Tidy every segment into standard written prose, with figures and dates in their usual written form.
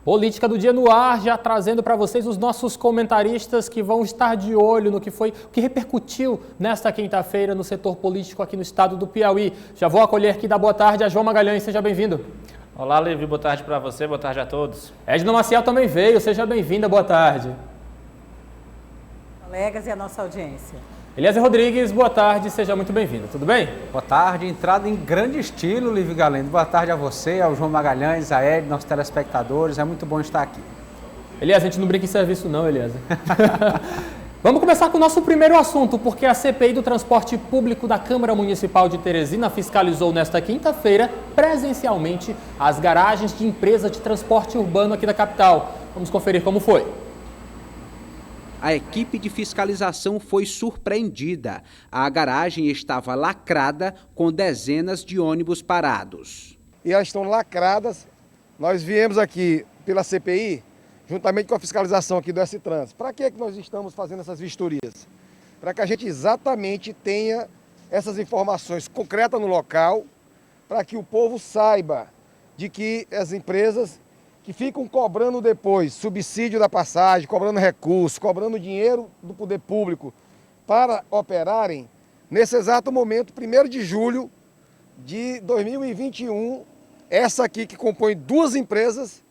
Política do Dia no ar, já trazendo para vocês os nossos comentaristas que vão estar de olho no que repercutiu nesta quinta-feira no setor político aqui no estado do Piauí. Já vou acolher aqui da boa tarde a João Magalhães, seja bem-vindo. Olá, Levi, boa tarde para você, boa tarde a todos. Edna Maciel também veio, seja bem-vinda, boa tarde. Colegas e a nossa audiência. Eliezer Rodrigues, boa tarde, seja muito bem-vindo, tudo bem? Boa tarde, entrada em grande estilo, Livio Galeno. Boa tarde a você, ao João Magalhães, a Ed, nossos telespectadores, é muito bom estar aqui. Eliezer, a gente não brinca em serviço não, Eliezer. Vamos começar com o nosso primeiro assunto, porque a CPI do Transporte Público da Câmara Municipal de Teresina fiscalizou nesta quinta-feira, presencialmente, as garagens de empresa de transporte urbano aqui da capital. Vamos conferir como foi. A equipe de fiscalização foi surpreendida. A garagem estava lacrada com dezenas de ônibus parados. E elas estão lacradas. Nós viemos aqui pela CPI, juntamente com a fiscalização aqui do S-Trans. Para que nós estamos fazendo essas vistorias? Para que a gente exatamente tenha essas informações concretas no local, para que o povo saiba de que as empresas que ficam cobrando depois subsídio da passagem, cobrando recursos, cobrando dinheiro do poder público para operarem, nesse exato momento, 1º de julho de 2021, essa aqui que compõe duas empresas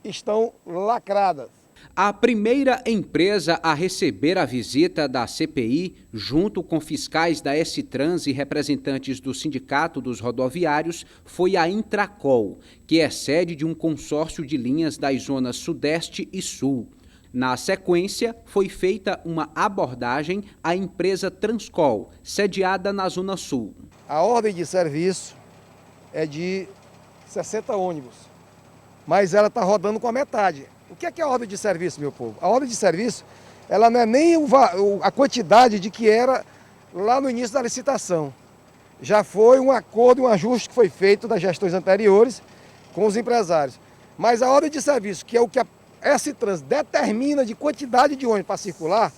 estão lacradas. A primeira empresa a receber a visita da CPI, junto com fiscais da S-Trans e representantes do Sindicato dos Rodoviários, foi a Intracol, que é sede de um consórcio de linhas das zonas Sudeste e Sul. Na sequência, foi feita uma abordagem à empresa Transcol, sediada na Zona Sul. A ordem de serviço é de 60 ônibus, mas ela está rodando com a metade. O que é a ordem de serviço, meu povo? A ordem de serviço, ela não é nem a quantidade de que era lá no início da licitação. Já foi um acordo, um ajuste que foi feito das gestões anteriores com os empresários. Mas a ordem de serviço, que é o que a S-Trans determina de quantidade de ônibus para circular,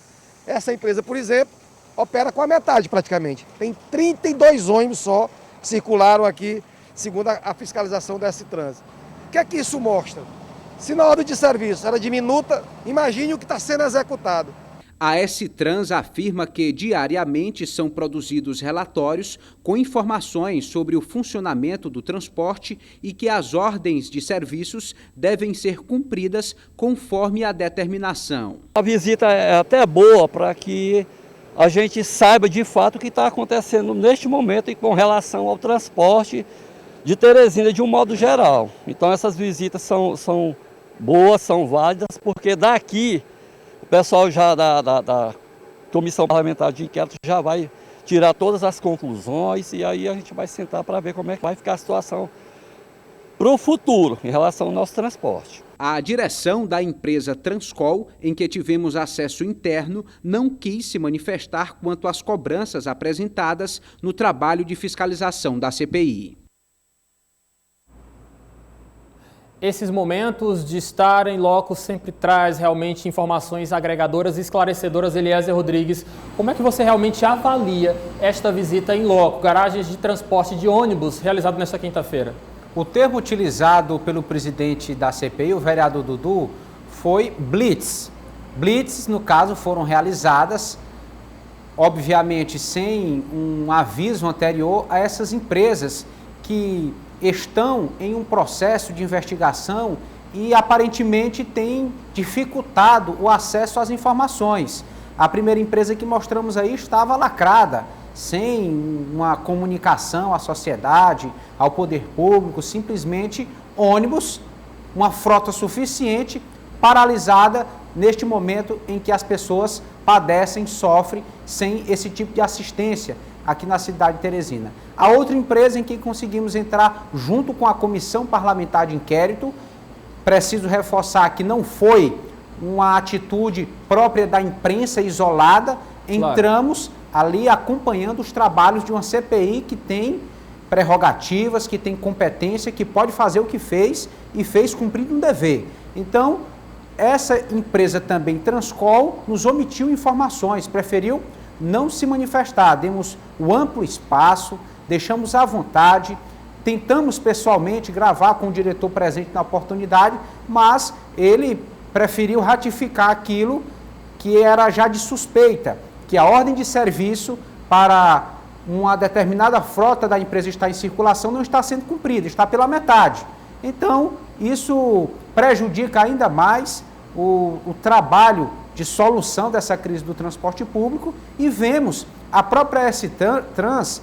essa empresa, por exemplo, opera com a metade praticamente. Tem 32 ônibus só que circularam aqui, segundo a fiscalização da S-Trans. O que é que isso mostra? Se na ordem de serviço era diminuta, imagine o que está sendo executado. A S-Trans afirma que diariamente são produzidos relatórios com informações sobre o funcionamento do transporte e que as ordens de serviços devem ser cumpridas conforme a determinação. A visita é até boa para que a gente saiba de fato o que está acontecendo neste momento e com relação ao transporte de Teresina de um modo geral. Então essas visitas são boas, são válidas, porque daqui o pessoal já da Comissão Parlamentar de Inquérito já vai tirar todas as conclusões e aí a gente vai sentar para ver como é que vai ficar a situação para o futuro em relação ao nosso transporte. A direção da empresa Transcol, em que tivemos acesso interno, não quis se manifestar quanto às cobranças apresentadas no trabalho de fiscalização da CPI. Esses momentos de estar em loco sempre traz realmente informações agregadoras e esclarecedoras. Eliezer Rodrigues, como é que você realmente avalia esta visita em loco, garagens de transporte de ônibus realizado nesta quinta-feira? O termo utilizado pelo presidente da CPI, o vereador Dudu, foi blitz. Blitz, no caso, foram realizadas, obviamente, sem um aviso anterior a essas empresas que estão em um processo de investigação e aparentemente têm dificultado o acesso às informações. A primeira empresa que mostramos aí estava lacrada, sem uma comunicação à sociedade, ao poder público, simplesmente ônibus, uma frota suficiente, paralisada neste momento em que as pessoas padecem, sofrem sem esse tipo de assistência aqui na cidade de Teresina. A outra empresa em que conseguimos entrar junto com a Comissão Parlamentar de Inquérito, preciso reforçar que não foi uma atitude própria da imprensa isolada, entramos ali acompanhando os trabalhos de uma CPI que tem prerrogativas, que tem competência, que pode fazer o que fez e fez cumprindo um dever. Então, essa empresa também, Transcol, nos omitiu informações, preferiu não se manifestar, demos o amplo espaço, deixamos à vontade, tentamos pessoalmente gravar com o diretor presente na oportunidade, mas ele preferiu ratificar aquilo que era já de suspeita, que a ordem de serviço para uma determinada frota da empresa estar em circulação não está sendo cumprida, está pela metade. Então, isso prejudica ainda mais o trabalho de solução dessa crise do transporte público e vemos a própria S-Trans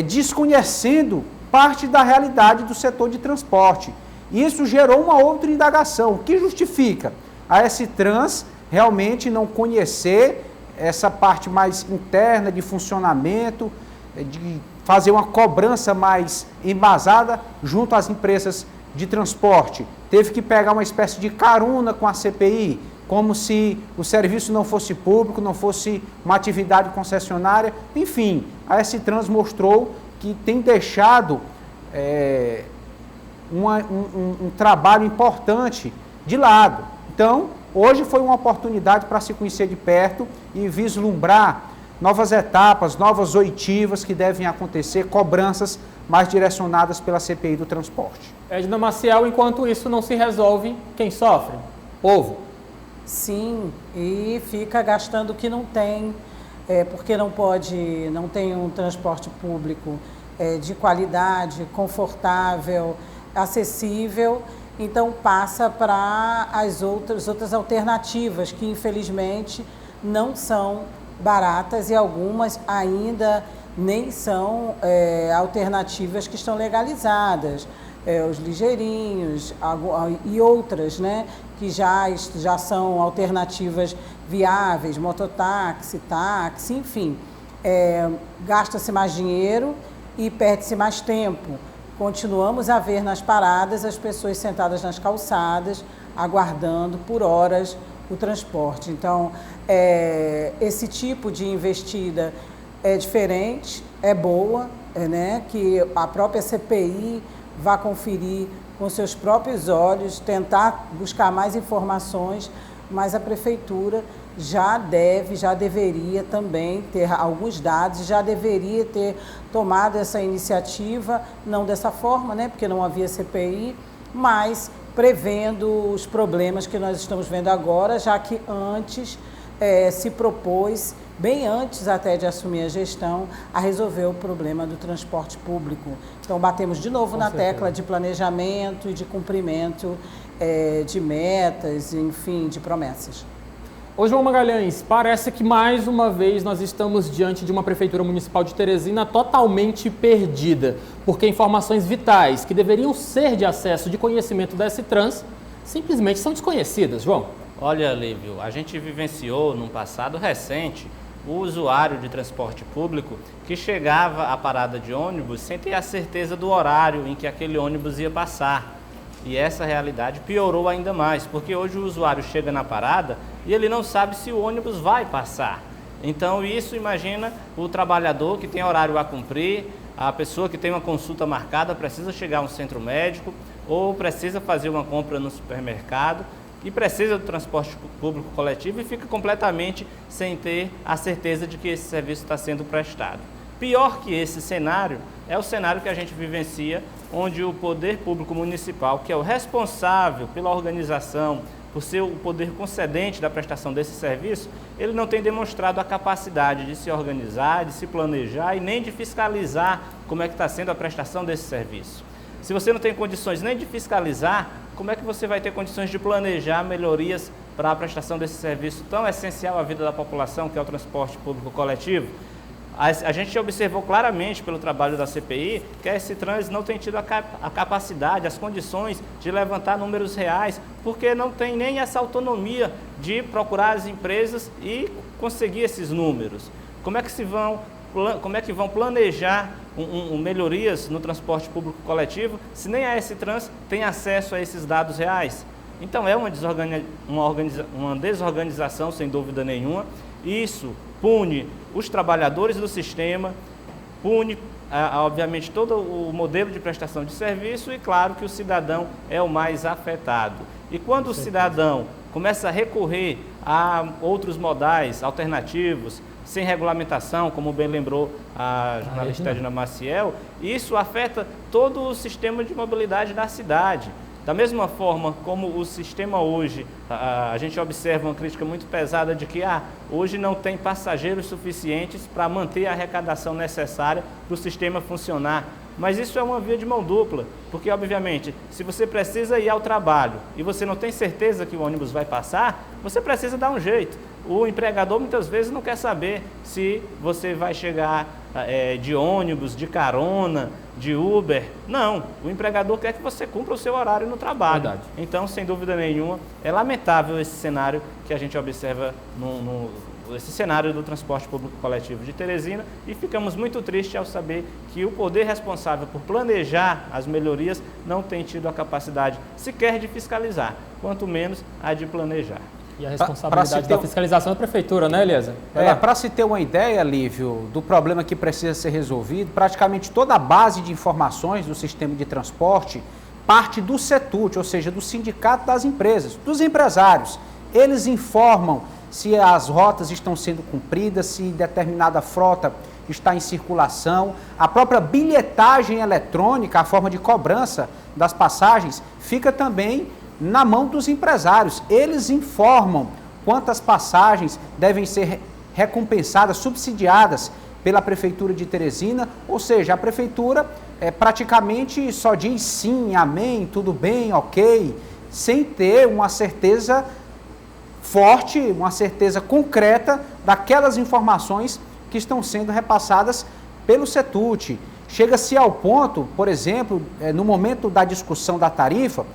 desconhecendo parte da realidade do setor de transporte. Isso gerou uma outra indagação. O que justifica a S-Trans realmente não conhecer essa parte mais interna de funcionamento, de fazer uma cobrança mais embasada junto às empresas de transporte? Teve que pegar uma espécie de carona com a CPI, como se o serviço não fosse público, não fosse uma atividade concessionária. Enfim, a S-Trans mostrou que tem deixado um trabalho importante de lado. Então, hoje foi uma oportunidade para se conhecer de perto e vislumbrar novas etapas, novas oitivas que devem acontecer, cobranças mais direcionadas pela CPI do transporte. Edna Maciel, enquanto isso não se resolve, quem sofre? Povo. Sim, e fica gastando o que não tem, porque não tem um transporte público de qualidade, confortável, acessível, então passa para as outras alternativas que infelizmente não são baratas e algumas ainda nem são alternativas que estão legalizadas. Os ligeirinhos e outras, né, que já são alternativas viáveis, mototáxi, táxi, enfim. Gasta-se mais dinheiro e perde-se mais tempo. Continuamos a ver nas paradas as pessoas sentadas nas calçadas, aguardando por horas o transporte. Então, esse tipo de investida é diferente, é boa, né, que a própria CPI vá conferir com seus próprios olhos, tentar buscar mais informações, mas a Prefeitura já deveria também ter alguns dados, já deveria ter tomado essa iniciativa, não dessa forma, né, porque não havia CPI, mas prevendo os problemas que nós estamos vendo agora, já que antes se propôs, bem antes até de assumir a gestão, a resolver o problema do transporte público. Então, batemos de novo na tecla de planejamento e de cumprimento de metas, enfim, de promessas. Ô João Magalhães, parece que mais uma vez nós estamos diante de uma Prefeitura Municipal de Teresina totalmente perdida, porque informações vitais que deveriam ser de acesso, de conhecimento da S-Trans, simplesmente são desconhecidas, João. Olha, Lívio, a gente vivenciou num passado recente o usuário de transporte público que chegava à parada de ônibus sem ter a certeza do horário em que aquele ônibus ia passar. E essa realidade piorou ainda mais, porque hoje o usuário chega na parada e ele não sabe se o ônibus vai passar. Então isso, imagina o trabalhador que tem horário a cumprir, a pessoa que tem uma consulta marcada, precisa chegar a um centro médico ou precisa fazer uma compra no supermercado e precisa do transporte público coletivo e fica completamente sem ter a certeza de que esse serviço está sendo prestado. Pior que esse cenário é o cenário que a gente vivencia, onde o poder público municipal, que é o responsável pela organização, por ser o poder concedente da prestação desse serviço, ele não tem demonstrado a capacidade de se organizar, de se planejar e nem de fiscalizar como é que está sendo a prestação desse serviço. Se você não tem condições nem de fiscalizar, como é que você vai ter condições de planejar melhorias para a prestação desse serviço tão essencial à vida da população, que é o transporte público coletivo? A gente observou claramente pelo trabalho da CPI que a S-Trans não tem tido a capacidade, as condições de levantar números reais, porque não tem nem essa autonomia de procurar as empresas e conseguir esses números. Como é que vão planejar melhorias no transporte público coletivo se nem a S-Trans tem acesso a esses dados reais? Então é uma desorganização, sem dúvida nenhuma. Isso pune os trabalhadores do sistema, pune, obviamente, todo o modelo de prestação de serviço e, claro, que o cidadão é o mais afetado. E quando o cidadão começa a recorrer a outros modais alternativos, sem regulamentação, como bem lembrou a jornalista Edna Maciel, isso afeta todo o sistema de mobilidade da cidade. Da mesma forma como o sistema hoje, a gente observa uma crítica muito pesada de que hoje não tem passageiros suficientes para manter a arrecadação necessária para o sistema funcionar. Mas isso é uma via de mão dupla, porque obviamente, se você precisa ir ao trabalho e você não tem certeza que o ônibus vai passar, você precisa dar um jeito. O empregador muitas vezes não quer saber se você vai chegar de ônibus, de carona, de Uber. Não, o empregador quer que você cumpra o seu horário no trabalho. Verdade. Então, sem dúvida nenhuma, é lamentável esse cenário que a gente observa esse cenário do transporte público coletivo de Teresina, e ficamos muito tristes ao saber que o poder responsável por planejar as melhorias não tem tido a capacidade sequer de fiscalizar, quanto menos a de planejar. E a responsabilidade da fiscalização da prefeitura, né, Eliezer? Para se ter uma ideia, Lívio, do problema que precisa ser resolvido, praticamente toda a base de informações do sistema de transporte parte do CETUT, ou seja, do Sindicato das Empresas, dos empresários. Eles informam se as rotas estão sendo cumpridas, se determinada frota está em circulação. A própria bilhetagem eletrônica, a forma de cobrança das passagens, fica também na mão dos empresários. Eles informam quantas passagens devem ser recompensadas, subsidiadas pela Prefeitura de Teresina, ou seja, a Prefeitura praticamente só diz sim, amém, tudo bem, ok, sem ter uma certeza forte, uma certeza concreta daquelas informações que estão sendo repassadas pelo CETUT. Chega-se ao ponto, por exemplo, no momento da discussão da tarifa,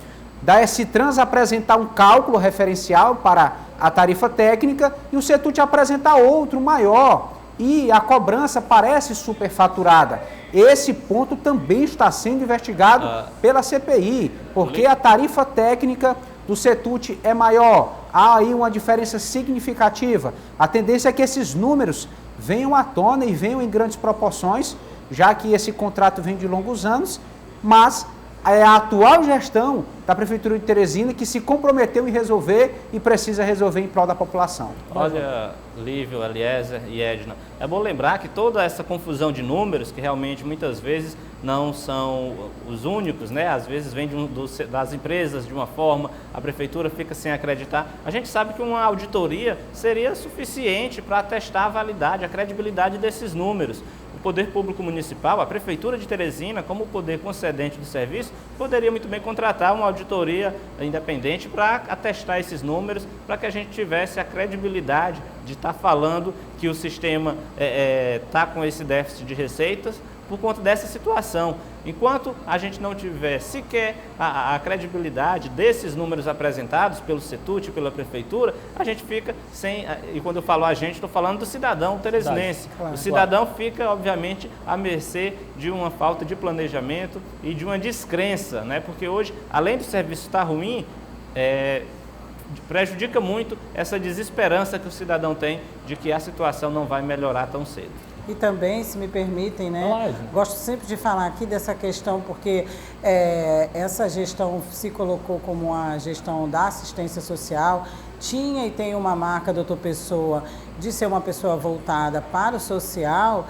da S-Trans apresentar um cálculo referencial para a tarifa técnica e o CETUT apresentar outro maior, e a cobrança parece superfaturada. Esse ponto também está sendo investigado pela CPI, porque a tarifa técnica do CETUT é maior, há aí uma diferença significativa. A tendência é que esses números venham à tona e venham em grandes proporções, já que esse contrato vem de longos anos, mas é a atual gestão da Prefeitura de Teresina que se comprometeu em resolver e precisa resolver em prol da população. Olha, Lívio, Eliezer e Edna, é bom lembrar que toda essa confusão de números, que realmente muitas vezes não são os únicos, né? Às vezes vem das empresas de uma forma, a Prefeitura fica sem acreditar. A gente sabe que uma auditoria seria suficiente para atestar a validade, a credibilidade desses números. O Poder Público Municipal, a Prefeitura de Teresina, como poder concedente do serviço, poderia muito bem contratar uma auditoria independente para atestar esses números, para que a gente tivesse a credibilidade de estar falando que o sistema está com esse déficit de receitas por conta dessa situação. Enquanto a gente não tiver sequer a credibilidade desses números apresentados pelo CETUT, pela Prefeitura, a gente fica sem, e quando eu falo a gente, estou falando do cidadão teresinense. Claro, o cidadão fica, obviamente, à mercê de uma falta de planejamento e de uma descrença, né? Porque hoje, além do serviço estar ruim, prejudica muito essa desesperança que o cidadão tem de que a situação não vai melhorar tão cedo. E também, se me permitem, né, gosto sempre de falar aqui dessa questão, porque essa gestão se colocou como a gestão da assistência social, tinha e tem uma marca, doutor Pessoa, de ser uma pessoa voltada para o social,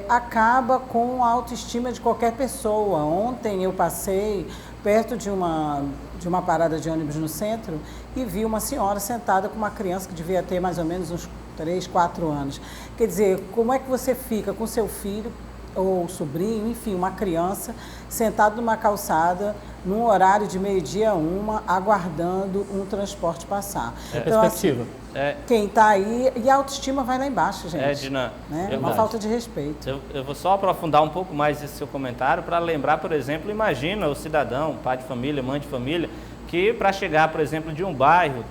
acaba com a autoestima de qualquer pessoa. Ontem eu passei perto de uma parada de ônibus no centro e vi uma senhora sentada com uma criança que devia ter mais ou menos uns 3, 4 anos. Quer dizer, como é que você fica com seu filho ou sobrinho, enfim, uma criança, sentado numa calçada, num horário de 12h a 1, aguardando um transporte passar? Então, perspectiva. Assim, quem está aí, e a autoestima vai lá embaixo, gente. Edna, né? Uma falta de respeito. Eu vou só aprofundar um pouco mais esse seu comentário para lembrar, por exemplo, imagina o cidadão, pai de família, mãe de família, que para chegar, por exemplo, de um bairro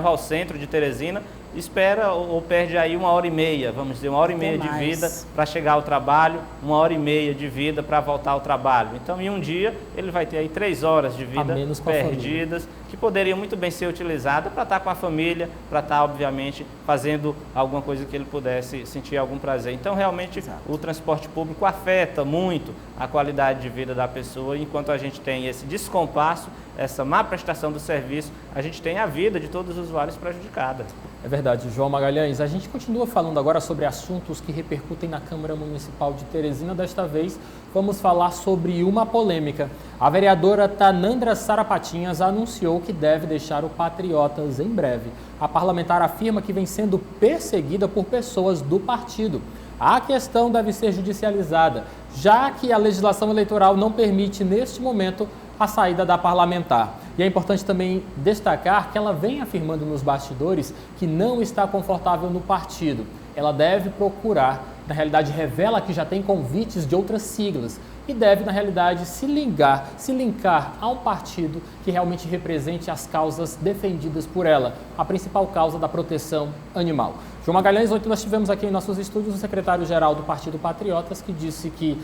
ao centro de Teresina, espera ou perde aí 1h30, vamos dizer, 1h30 de vida para chegar ao trabalho, 1h30 de vida para voltar ao trabalho. Então, em um dia, ele vai ter aí 3 horas de vida perdidas, que poderia muito bem ser utilizada para estar com a família, para estar, obviamente, fazendo alguma coisa que ele pudesse sentir algum prazer. Então, realmente, o transporte público afeta muito a qualidade de vida da pessoa. Enquanto a gente tem esse descompasso, essa má prestação do serviço, a gente tem a vida de todos os usuários prejudicada. É verdade, João Magalhães. A gente continua falando agora sobre assuntos que repercutem na Câmara Municipal de Teresina. Desta vez, vamos falar sobre uma polêmica. A vereadora Tanandra Sarapatinhas anunciou que deve deixar o Patriotas em breve. A parlamentar afirma que vem sendo perseguida por pessoas do partido. A questão deve ser judicializada, já que a legislação eleitoral não permite, neste momento, a saída da parlamentar. E é importante também destacar que ela vem afirmando nos bastidores que não está confortável no partido. Ela deve procurar, na realidade revela que já tem convites de outras siglas e deve, na realidade, se linkar a um partido que realmente represente as causas defendidas por ela, a principal causa da proteção animal. João Magalhães, ontem nós tivemos aqui em nossos estúdios o secretário-geral do Partido Patriotas, que disse que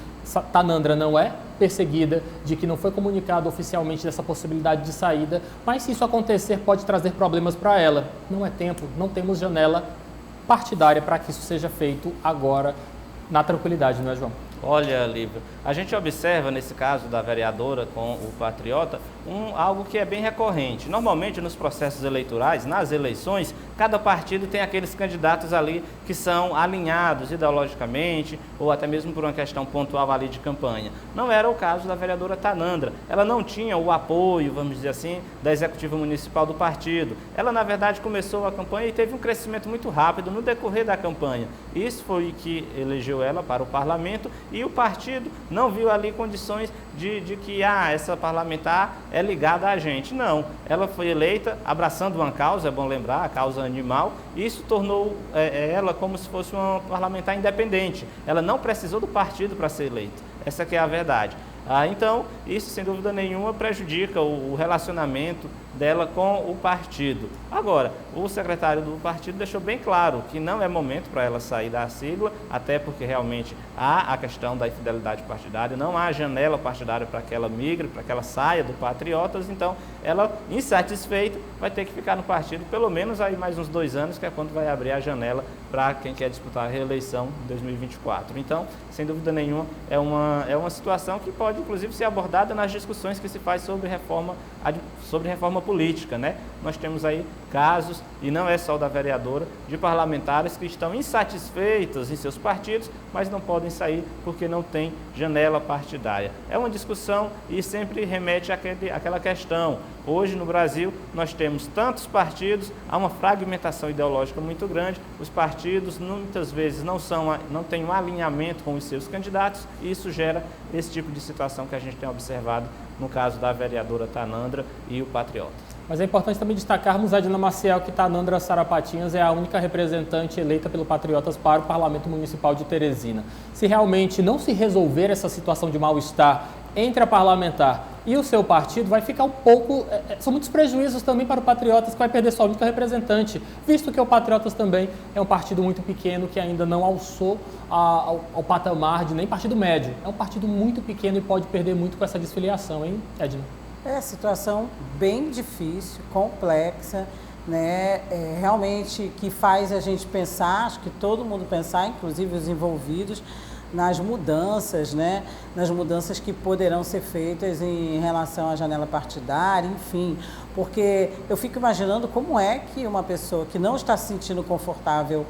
Tanandra não é perseguida, de que não foi comunicado oficialmente dessa possibilidade de saída, mas se isso acontecer pode trazer problemas para ela. Não é tempo, não temos janela partidária para que isso seja feito agora na tranquilidade, não é, João? Olha, Lívia, a gente observa nesse caso da vereadora com o Patriota algo que é bem recorrente. Normalmente nos processos eleitorais, nas eleições, cada partido tem aqueles candidatos ali que são alinhados ideologicamente ou até mesmo por uma questão pontual ali de campanha. Não era o caso da vereadora Tanandra. Ela não tinha o apoio, vamos dizer assim, da executiva municipal do partido. Ela, na verdade, começou a campanha e teve um crescimento muito rápido no decorrer da campanha. Isso foi o que elegeu ela para o parlamento e o partido não viu ali condições de que essa parlamentar é ligada a gente. Não, ela foi eleita abraçando uma causa, é bom lembrar, a causa animal, e isso tornou ela como se fosse uma parlamentar independente. Ela não precisou do partido para ser eleita, essa que é a verdade. Então, isso sem dúvida nenhuma prejudica o relacionamento dela com o partido. Agora, o secretário do partido deixou bem claro que não é momento para ela sair da sigla, até porque realmente há a questão da infidelidade partidária, não há janela partidária para que ela migre, para que ela saia do Patriotas, então ela, insatisfeita, vai ter que ficar no partido pelo menos aí mais uns 2 anos, que é quando vai abrir a janela para quem quer disputar a reeleição em 2024. Então, sem dúvida nenhuma, é uma situação que pode, inclusive, ser abordada nas discussões que se faz sobre reforma política, né? Nós temos aí casos, e não é só da vereadora, de parlamentares que estão insatisfeitos em seus partidos, mas não podem sair porque não tem janela partidária. É uma discussão e sempre remete àquela questão. Hoje no Brasil nós temos tantos partidos, há uma fragmentação ideológica muito grande, os partidos muitas vezes não têm um alinhamento com os seus candidatos e isso gera esse tipo de situação que a gente tem observado no caso da vereadora Tanandra e o Patriota. Mas é importante também destacarmos, Edna Maciel, que Tanandra Sarapatinhas é a única representante eleita pelo Patriotas para o Parlamento Municipal de Teresina. Se realmente não se resolver essa situação de mal-estar entre a parlamentar e o seu partido, vai ficar um pouco... São muitos prejuízos também para o Patriotas, que vai perder sua única representante, visto que o Patriotas também é um partido muito pequeno, que ainda não alçou ao patamar de nem partido médio. É um partido muito pequeno e pode perder muito com essa desfiliação, hein, Edna? É situação bem difícil, complexa, né? Realmente que faz a gente pensar, acho que todo mundo pensar, inclusive os envolvidos, nas mudanças, né? Nas mudanças que poderão ser feitas em relação à janela partidária, enfim. Porque eu fico imaginando como é que uma pessoa que não está se sentindo confortável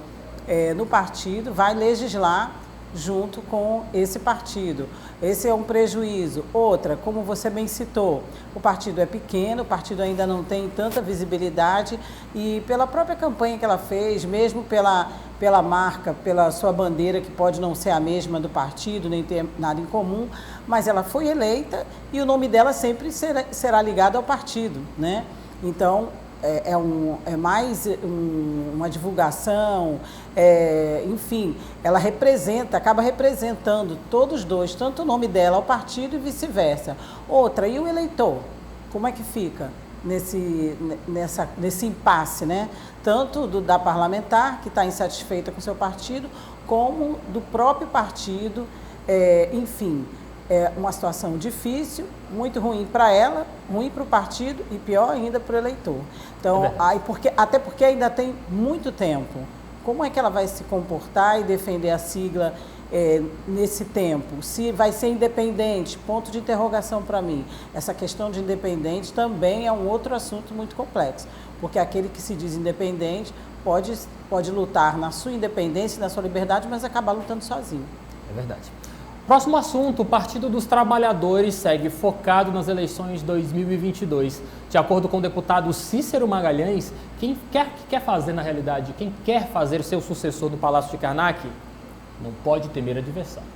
no partido vai legislar junto com esse partido. Esse é um prejuízo. Outra, como você bem citou, o partido é pequeno, o partido ainda não tem tanta visibilidade e pela própria campanha que ela fez, mesmo pela marca, pela sua bandeira, que pode não ser a mesma do partido, nem ter nada em comum, mas ela foi eleita e o nome dela sempre será ligado ao partido, né? Então, é mais uma divulgação, enfim, ela acaba representando todos dois, tanto o nome dela ao partido e vice-versa. Outra, e o eleitor? Como é que fica nesse impasse, né? Tanto da parlamentar, que está insatisfeita com o seu partido, como do próprio partido, enfim. é uma situação difícil, muito ruim para ela, ruim para o partido e pior ainda para o eleitor. Então, até porque ainda tem muito tempo. Como é que ela vai se comportar e defender a sigla nesse tempo? Se vai ser independente, ponto de interrogação para mim. Essa questão de independente também é um outro assunto muito complexo, porque aquele que se diz independente pode lutar na sua independência e na sua liberdade, mas acabar lutando sozinho. É verdade. Próximo assunto, o Partido dos Trabalhadores segue focado nas eleições 2022. De acordo com o deputado Cícero Magalhães, quem quer fazer na realidade, quem quer fazer seu sucessor no Palácio de Karnak, não pode temer adversário.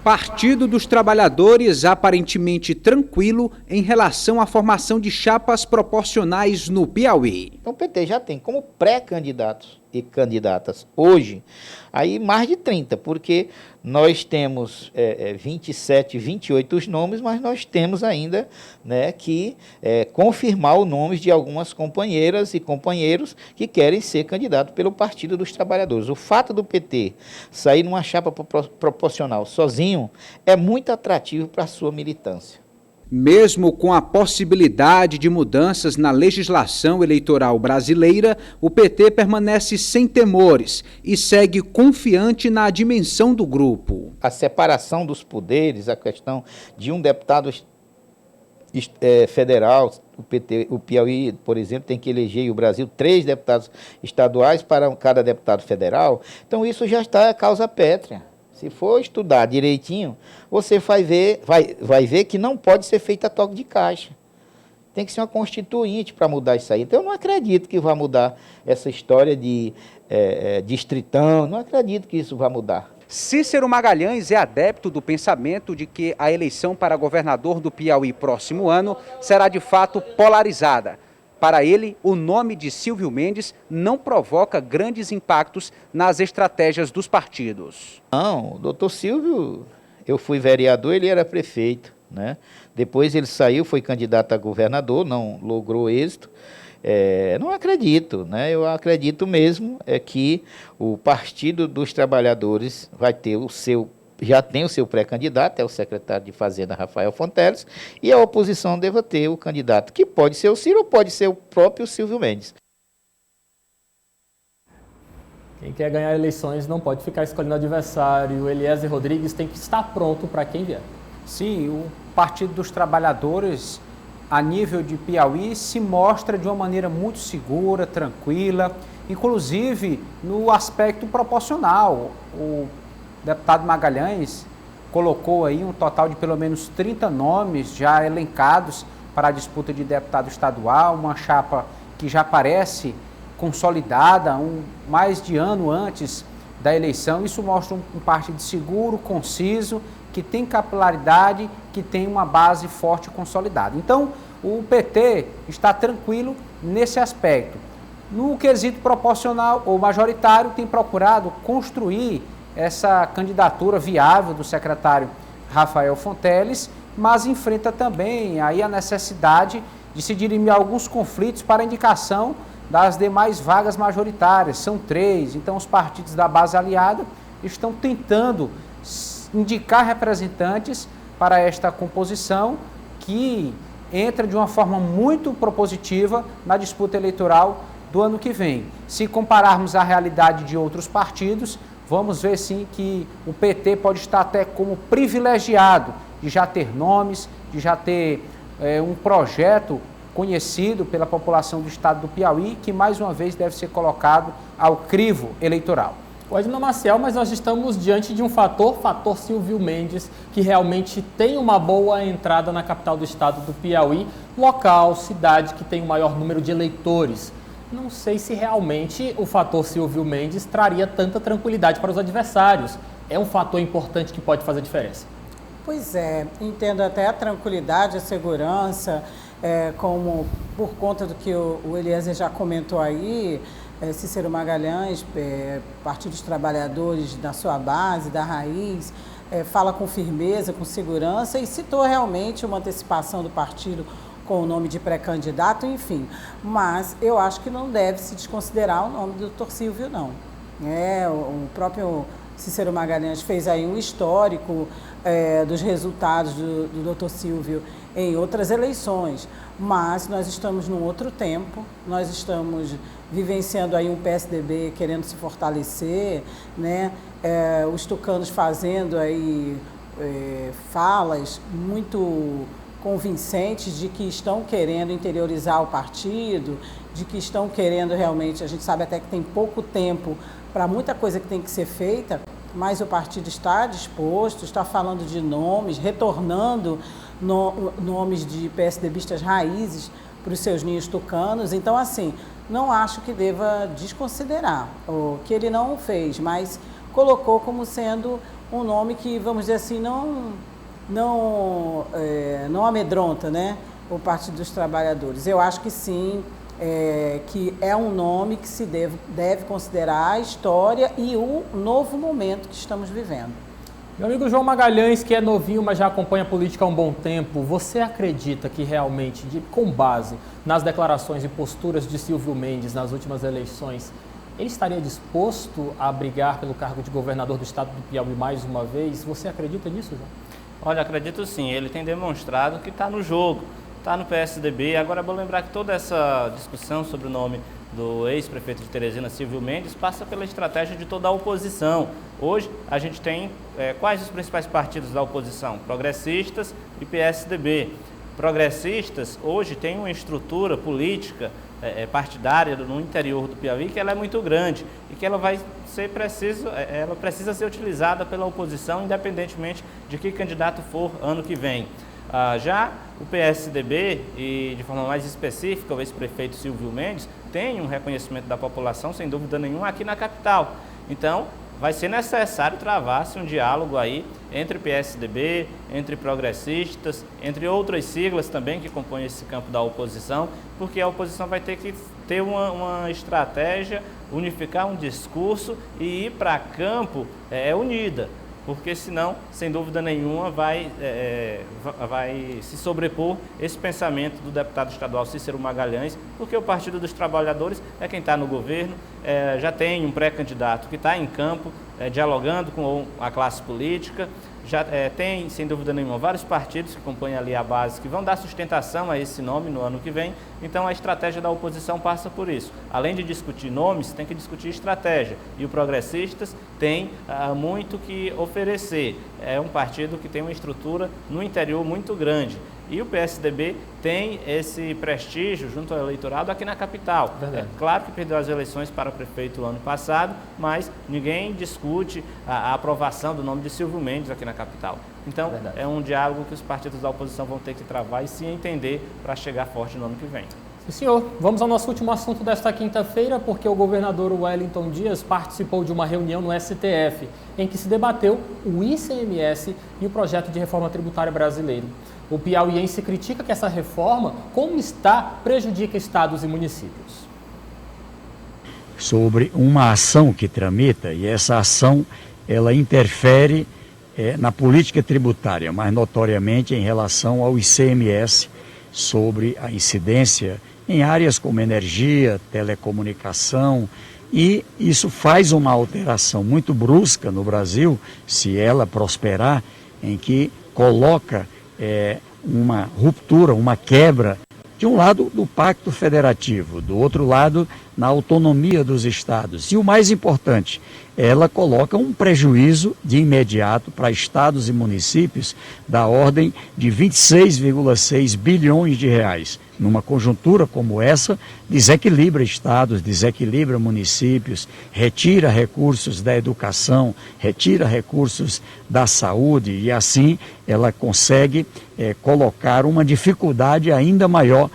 Partido dos Trabalhadores aparentemente tranquilo em relação à formação de chapas proporcionais no Piauí. Então o PT já tem como pré-candidatos e candidatas hoje, aí mais de 30, porque nós temos 27, 28 os nomes, mas nós temos ainda, né, que confirmar os nomes de algumas companheiras e companheiros que querem ser candidatos pelo Partido dos Trabalhadores. O fato do PT sair numa chapa proporcional sozinho é muito atrativo para a sua militância. Mesmo com a possibilidade de mudanças na legislação eleitoral brasileira, o PT permanece sem temores e segue confiante na dimensão do grupo. A separação dos poderes, a questão de um deputado federal, o Piauí, por exemplo, tem que eleger, e o Brasil, 3 deputados estaduais para cada deputado federal. Então isso já está causa pétrea. Se for estudar direitinho, você vai ver que não pode ser feita a toque de caixa. Tem que ser uma constituinte para mudar isso aí. Então, eu não acredito que vai mudar essa história de distritão, não acredito que isso vai mudar. Cícero Magalhães é adepto do pensamento de que a eleição para governador do Piauí próximo ano será de fato polarizada. Para ele, o nome de Silvio Mendes não provoca grandes impactos nas estratégias dos partidos. Não, o doutor Silvio, eu fui vereador, ele era prefeito, né? Depois ele saiu, foi candidato a governador, não logrou êxito. Não acredito, né? Eu acredito mesmo que o Partido dos Trabalhadores vai ter já tem o seu pré-candidato, é o secretário de Fazenda, Rafael Fonteles, e a oposição deva ter o candidato, que pode ser o Ciro ou pode ser o próprio Silvio Mendes. Quem quer ganhar eleições não pode ficar escolhendo adversário. O Eliezer Rodrigues tem que estar pronto para quem vier. Sim, o Partido dos Trabalhadores, a nível de Piauí, se mostra de uma maneira muito segura, tranquila, inclusive no aspecto proporcional. O deputado Magalhães colocou aí um total de pelo menos 30 nomes já elencados para a disputa de deputado estadual, uma chapa que já parece consolidada mais de ano antes da eleição. Isso mostra um partido seguro, conciso, que tem capilaridade, que tem uma base forte e consolidada. Então, o PT está tranquilo nesse aspecto. No quesito proporcional ou majoritário, tem procurado construir essa candidatura viável do secretário Rafael Fonteles, mas enfrenta também aí a necessidade de se dirimir alguns conflitos para a indicação das demais vagas majoritárias. São 3, então os partidos da base aliada estão tentando indicar representantes para esta composição que entra de uma forma muito propositiva na disputa eleitoral do ano que vem. Se compararmos a realidade de outros partidos, vamos ver sim que o PT pode estar até como privilegiado de já ter nomes, de já ter um projeto conhecido pela população do estado do Piauí, que mais uma vez deve ser colocado ao crivo eleitoral. O Edna Maciel, mas nós estamos diante de um fator Silvio Mendes, que realmente tem uma boa entrada na capital do estado do Piauí, local, cidade que tem o maior número de eleitores. Não sei se realmente o fator Silvio Mendes traria tanta tranquilidade para os adversários. É um fator importante que pode fazer diferença. Pois é, entendo até a tranquilidade, a segurança, como por conta do que o Eliezer já comentou aí, Cícero Magalhães, Partido dos Trabalhadores da sua base, da raiz, fala com firmeza, com segurança e citou realmente uma antecipação do partido com o nome de pré-candidato, enfim. Mas eu acho que não deve se desconsiderar o nome do Dr. Silvio, não. O próprio Cícero Magalhães fez aí um histórico dos resultados do doutor Silvio em outras eleições, mas nós estamos num outro tempo, nós estamos vivenciando aí um PSDB querendo se fortalecer, né? Os tucanos fazendo aí falas muito convincentes de que estão querendo interiorizar o partido, de que estão querendo realmente, a gente sabe até que tem pouco tempo para muita coisa que tem que ser feita, mas o partido está disposto, está falando de nomes, retornando nomes de PSDBistas raízes para os seus ninhos tucanos. Então, assim, não acho que deva desconsiderar o que ele não fez, mas colocou como sendo um nome que, vamos dizer assim, não amedronta, né, o Partido dos Trabalhadores. Eu acho que sim, que é um nome que se deve considerar a história e o novo momento que estamos vivendo. Meu amigo João Magalhães, que é novinho, mas já acompanha a política há um bom tempo, você acredita que realmente, com base nas declarações e posturas de Silvio Mendes nas últimas eleições, ele estaria disposto a brigar pelo cargo de governador do estado do Piauí mais uma vez? Você acredita nisso, João? Olha, acredito sim. Ele tem demonstrado que está no jogo, está no PSDB. Agora, é bom lembrar que toda essa discussão sobre o nome do ex-prefeito de Teresina, Silvio Mendes, passa pela estratégia de toda a oposição. Hoje, a gente tem quais os principais partidos da oposição? Progressistas e PSDB. Progressistas, hoje, têm uma estrutura política partidária no interior do Piauí que ela é muito grande e que ela vai ser ela precisa ser utilizada pela oposição, independentemente de que candidato for ano que vem. Já o PSDB, e de forma mais específica, o ex-prefeito Silvio Mendes, tem um reconhecimento da população, sem dúvida nenhuma, aqui na capital. Então, vai ser necessário travar-se um diálogo aí entre PSDB, entre progressistas, entre outras siglas também que compõem esse campo da oposição, porque a oposição vai ter que ter uma estratégia, unificar um discurso e ir para campo unida. Porque senão, sem dúvida nenhuma, vai se sobrepor esse pensamento do deputado estadual Cícero Magalhães, porque o Partido dos Trabalhadores é quem está no governo, já tem um pré-candidato que está em campo, dialogando com a classe política, já tem, sem dúvida nenhuma, vários partidos que compõem ali a base, que vão dar sustentação a esse nome no ano que vem. Então, a estratégia da oposição passa por isso. Além de discutir nomes, tem que discutir estratégia. E o Progressistas tem muito que oferecer. É um partido que tem uma estrutura no interior muito grande. E o PSDB tem esse prestígio junto ao eleitorado aqui na capital. Verdade. É claro que perdeu as eleições para prefeito ano passado, mas ninguém discute a aprovação do nome de Silvio Mendes aqui na capital. Então, é um diálogo que os partidos da oposição vão ter que travar e se entender para chegar forte no ano que vem. Sim, senhor. Vamos ao nosso último assunto desta quinta-feira, porque o governador Wellington Dias participou de uma reunião no STF, em que se debateu o ICMS e o projeto de reforma tributária brasileiro. O piauiense critica que essa reforma, como está, prejudica estados e municípios. Sobre uma ação que tramita, e essa ação ela interfere na política tributária, mais notoriamente em relação ao ICMS, sobre a incidência em áreas como energia, telecomunicação, e isso faz uma alteração muito brusca no Brasil, se ela prosperar, em que coloca uma ruptura, uma quebra, de um lado do pacto federativo, do outro lado na autonomia dos estados. E o mais importante, ela coloca um prejuízo de imediato para estados e municípios da ordem de 26,6 bilhões de reais. Numa conjuntura como essa, desequilibra estados, desequilibra municípios, retira recursos da educação, retira recursos da saúde e assim ela consegue colocar uma dificuldade ainda maior.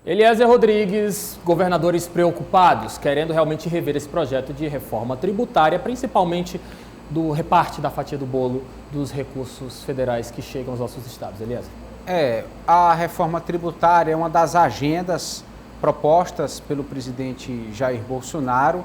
Eliezer Rodrigues, governadores preocupados, querendo realmente rever esse projeto de reforma tributária, principalmente do reparte da fatia do bolo dos recursos federais que chegam aos nossos estados. Eliezer? A reforma tributária é uma das agendas propostas pelo presidente Jair Bolsonaro.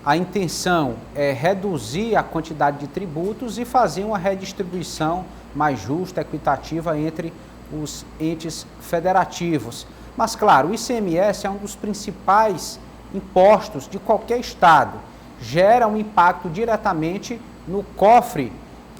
A intenção é reduzir a quantidade de tributos e fazer uma redistribuição mais justa, equitativa entre os entes federativos. Mas, claro, o ICMS é um dos principais impostos de qualquer estado gera um impacto diretamente no cofre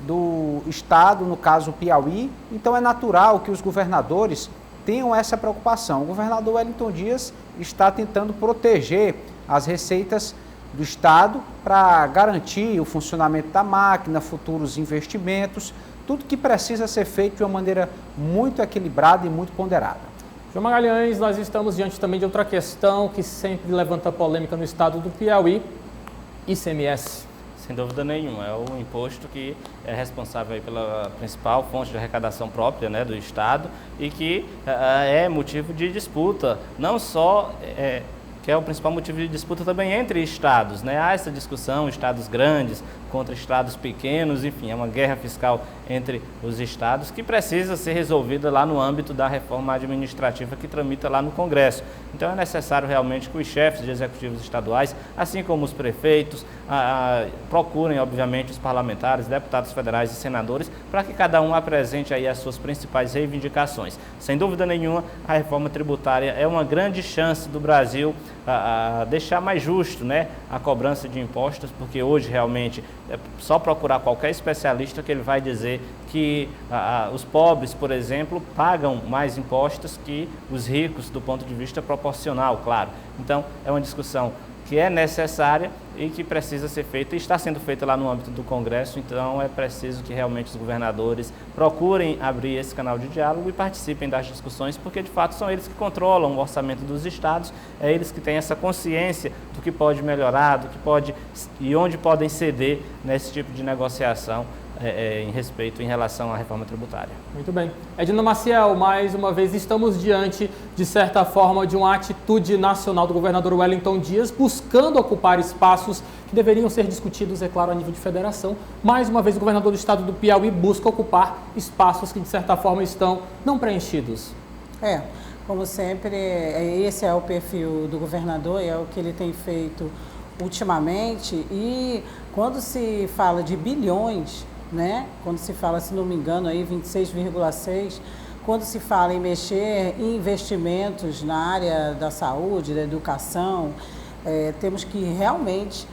do estado, no caso Piauí. Então é natural que os governadores tenham essa preocupação. O governador Wellington Dias está tentando proteger as receitas do estado para garantir o funcionamento da máquina, futuros investimentos, tudo que precisa ser feito de uma maneira muito equilibrada e muito ponderada. João Magalhães, nós estamos diante também de outra questão que sempre levanta polêmica no estado do Piauí, ICMS. Sem dúvida nenhuma, é o imposto que é responsável aí pela principal fonte de arrecadação própria, né, do estado e que é motivo de disputa, não só que é o principal motivo de disputa também entre estados, né? Há essa discussão, estados grandes contra estados pequenos, enfim, é uma guerra fiscal entre os estados que precisa ser resolvida lá no âmbito da reforma administrativa que tramita lá no Congresso. Então é necessário realmente que os chefes de executivos estaduais, assim como os prefeitos, procurem, obviamente, os parlamentares, deputados federais e senadores, para que cada um apresente aí as suas principais reivindicações. Sem dúvida nenhuma, a reforma tributária é uma grande chance do Brasil deixar mais justo, né, a cobrança de impostos, porque hoje realmente é só procurar qualquer especialista que ele vai dizer que os pobres, por exemplo, pagam mais impostos que os ricos do ponto de vista proporcional, claro. Então, é uma discussão que é necessária e que precisa ser feita, e está sendo feita lá no âmbito do Congresso, então é preciso que realmente os governadores procurem abrir esse canal de diálogo e participem das discussões, porque de fato são eles que controlam o orçamento dos estados, é eles que têm essa consciência do que pode melhorar, do que pode e onde podem ceder nesse tipo de negociação em relação à reforma tributária. Muito bem. Edna Maciel, mais uma vez estamos diante, de certa forma, de uma atitude nacional do governador Wellington Dias, buscando ocupar espaços que deveriam ser discutidos, é claro, a nível de federação. Mais uma vez, o governador do estado do Piauí busca ocupar espaços que, de certa forma, estão não preenchidos. Como sempre, esse é o perfil do governador, é o que ele tem feito ultimamente. E quando se fala de bilhões, né? Quando se fala, se não me engano, aí 26,6, quando se fala em mexer em investimentos na área da saúde, da educação, temos que realmente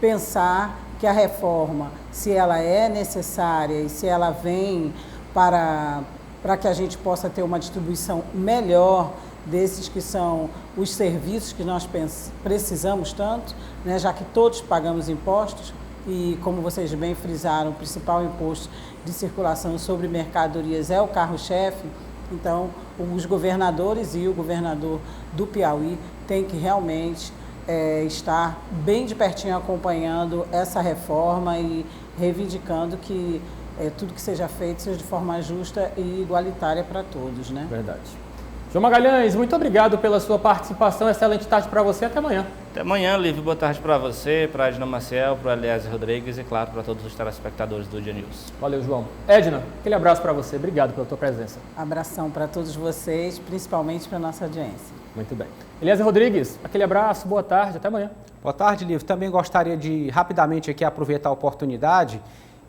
pensar que a reforma, se ela é necessária e se ela vem para que a gente possa ter uma distribuição melhor desses que são os serviços que nós precisamos tanto, né? Já que todos pagamos impostos, e como vocês bem frisaram, o principal imposto de circulação sobre mercadorias é o carro-chefe. Então, os governadores e o governador do Piauí têm que realmente estar bem de pertinho acompanhando essa reforma e reivindicando que tudo que seja feito seja de forma justa e igualitária para todos, né? Verdade. João Magalhães, muito obrigado pela sua participação. Excelente tarde para você. Até amanhã. Até amanhã, Lívio. Boa tarde para você, para a Edna Maciel, para o Eliezer Rodrigues e, claro, para todos os telespectadores do Dia News. Valeu, João. Edna, aquele abraço para você. Obrigado pela tua presença. Abração para todos vocês, principalmente para a nossa audiência. Muito bem. Eliezer Rodrigues, aquele abraço. Boa tarde. Até amanhã. Boa tarde, Lívio. Também gostaria de, rapidamente, aqui aproveitar a oportunidade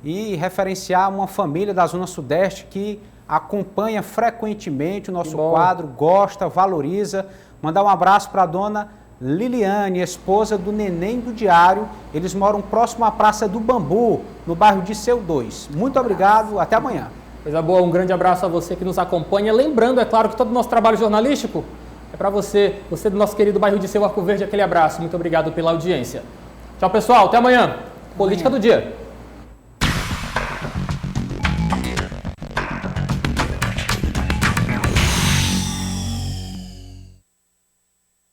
e referenciar uma família da Zona Sudeste que acompanha frequentemente o nosso quadro, gosta, valoriza. Mandar um abraço para a dona Liliane, esposa do Neném do Diário. Eles moram próximo à Praça do Bambu, no bairro de Seu 2. Muito obrigado, até amanhã. Coisa boa, um grande abraço a você que nos acompanha. Lembrando, é claro, que todo o nosso trabalho jornalístico é para você do nosso querido bairro de Seu Arco Verde, aquele abraço. Muito obrigado pela audiência. Tchau, pessoal, até amanhã. Política do Dia.